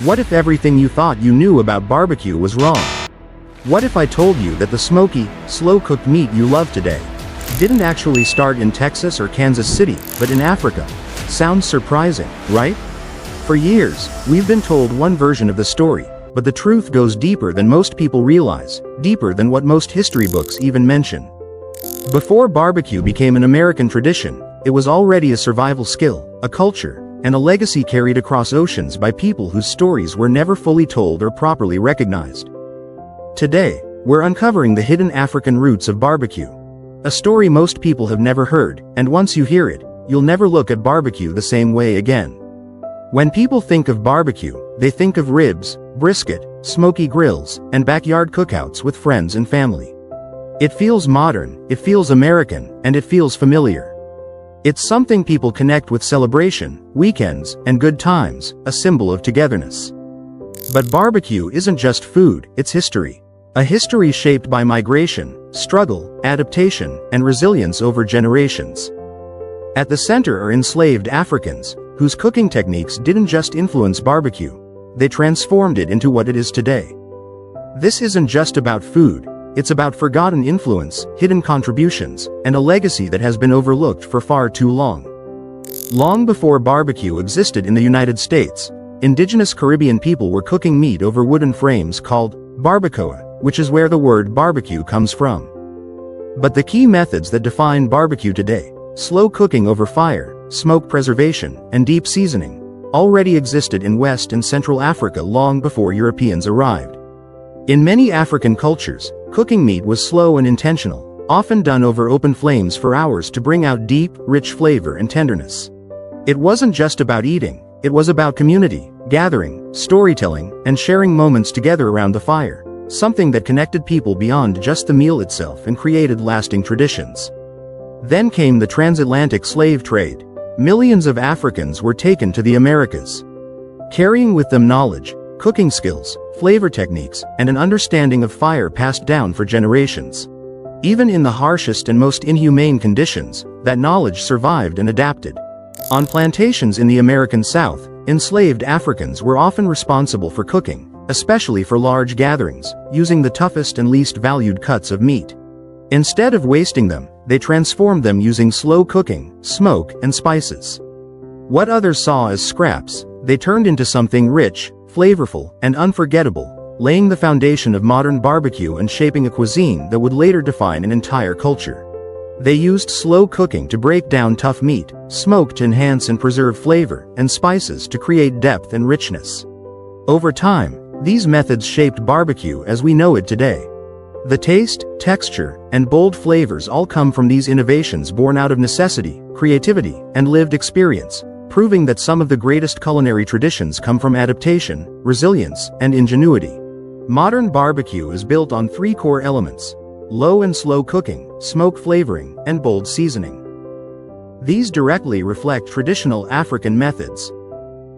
What if everything you thought you knew about barbecue was wrong? What if I told you that the smoky, slow-cooked meat you love today didn't actually start in Texas or Kansas City, but in Africa? Sounds surprising, right? For years, we've been told one version of the story, but the truth goes deeper than most people realize, deeper than what most history books even mention. Before barbecue became an American tradition, it was already a survival skill, a culture, and a legacy carried across oceans by people whose stories were never fully told or properly recognized. Today, we're uncovering the hidden African roots of barbecue. A story most people have never heard, and once you hear it, you'll never look at barbecue the same way again. When people think of barbecue, they think of ribs, brisket, smoky grills, and backyard cookouts with friends and family. It feels modern, it feels American, and it feels familiar. It's something people connect with celebration, weekends, and good times, a symbol of togetherness. But barbecue isn't just food, it's history. A history shaped by migration, struggle, adaptation, and resilience over generations. At the center are enslaved Africans, whose cooking techniques didn't just influence barbecue, they transformed it into what it is today. This isn't just about food, it's about forgotten influence, hidden contributions, and a legacy that has been overlooked for far too long. Long before barbecue existed in the United States, indigenous Caribbean people were cooking meat over wooden frames called barbacoa, which is where the word barbecue comes from. But the key methods that define barbecue today, slow cooking over fire, smoke preservation, and deep seasoning, already existed in West and Central Africa long before Europeans arrived. In many African cultures, cooking meat was slow and intentional, often done over open flames for hours to bring out deep, rich flavor and tenderness. It wasn't just about eating, it was about community, gathering, storytelling, and sharing moments together around the fire, something that connected people beyond just the meal itself and created lasting traditions. Then came the transatlantic slave trade. Millions of Africans were taken to the Americas, carrying with them knowledge, cooking skills, flavor techniques, and an understanding of fire passed down for generations. Even in the harshest and most inhumane conditions, that knowledge survived and adapted. On plantations in the American South, enslaved Africans were often responsible for cooking, especially for large gatherings, using the toughest and least valued cuts of meat. Instead of wasting them, they transformed them using slow cooking, smoke, and spices. What others saw as scraps, they turned into something rich, flavorful, and unforgettable, laying the foundation of modern barbecue and shaping a cuisine that would later define an entire culture. They used slow cooking to break down tough meat, smoke to enhance and preserve flavor, and spices to create depth and richness. Over time, these methods shaped barbecue as we know it today. The taste, texture, and bold flavors all come from these innovations born out of necessity, creativity, and lived experience, proving that some of the greatest culinary traditions come from adaptation, resilience, and ingenuity. Modern barbecue is built on three core elements: low and slow cooking, smoke flavoring, and bold seasoning. These directly reflect traditional African methods.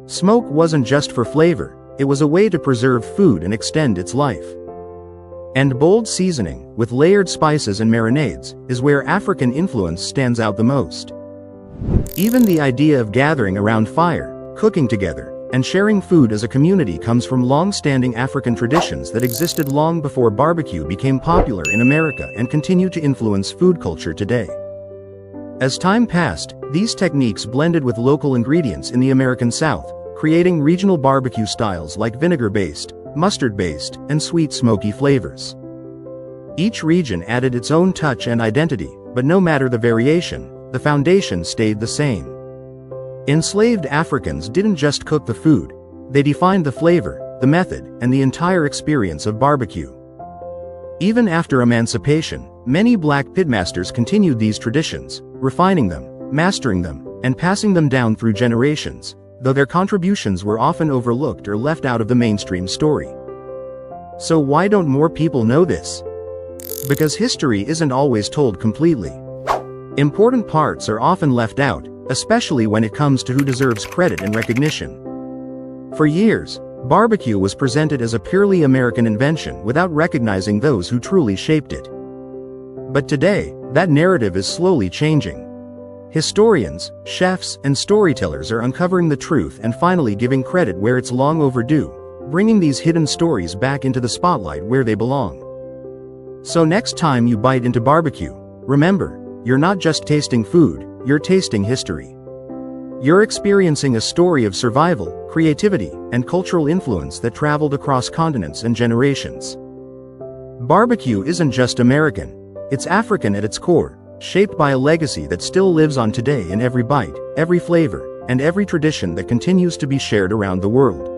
Smoke wasn't just for flavor, it was a way to preserve food and extend its life. And bold seasoning, with layered spices and marinades, is where African influence stands out the most. Even the idea of gathering around fire, cooking together, and sharing food as a community comes from long-standing African traditions that existed long before barbecue became popular in America and continue to influence food culture today. As time passed, these techniques blended with local ingredients in the American South, creating regional barbecue styles like vinegar-based, mustard-based, and sweet smoky flavors. Each region added its own touch and identity, but no matter the variation, the foundation stayed the same. Enslaved Africans didn't just cook the food, they defined the flavor, the method, and the entire experience of barbecue. Even after emancipation, many black pitmasters continued these traditions, refining them, mastering them, and passing them down through generations, though their contributions were often overlooked or left out of the mainstream story. So why don't more people know this? Because history isn't always told completely. Important parts are often left out, especially when it comes to who deserves credit and recognition. For years, barbecue was presented as a purely American invention without recognizing those who truly shaped it. But today, that narrative is slowly changing. Historians, chefs, and storytellers are uncovering the truth and finally giving credit where it's long overdue, bringing these hidden stories back into the spotlight where they belong. So next time you bite into barbecue, remember, you're not just tasting food, you're tasting history. You're experiencing a story of survival, creativity, and cultural influence that traveled across continents and generations. Barbecue isn't just American, it's African at its core, shaped by a legacy that still lives on today in every bite, every flavor, and every tradition that continues to be shared around the world.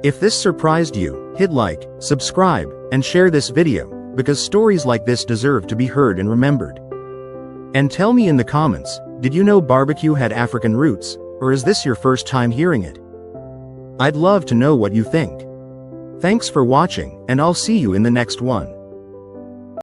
If this surprised you, hit like, subscribe, and share this video, because stories like this deserve to be heard and remembered. And tell me in the comments, did you know barbecue had African roots, or is this your first time hearing it? I'd love to know what you think. Thanks for watching, and I'll see you in the next one.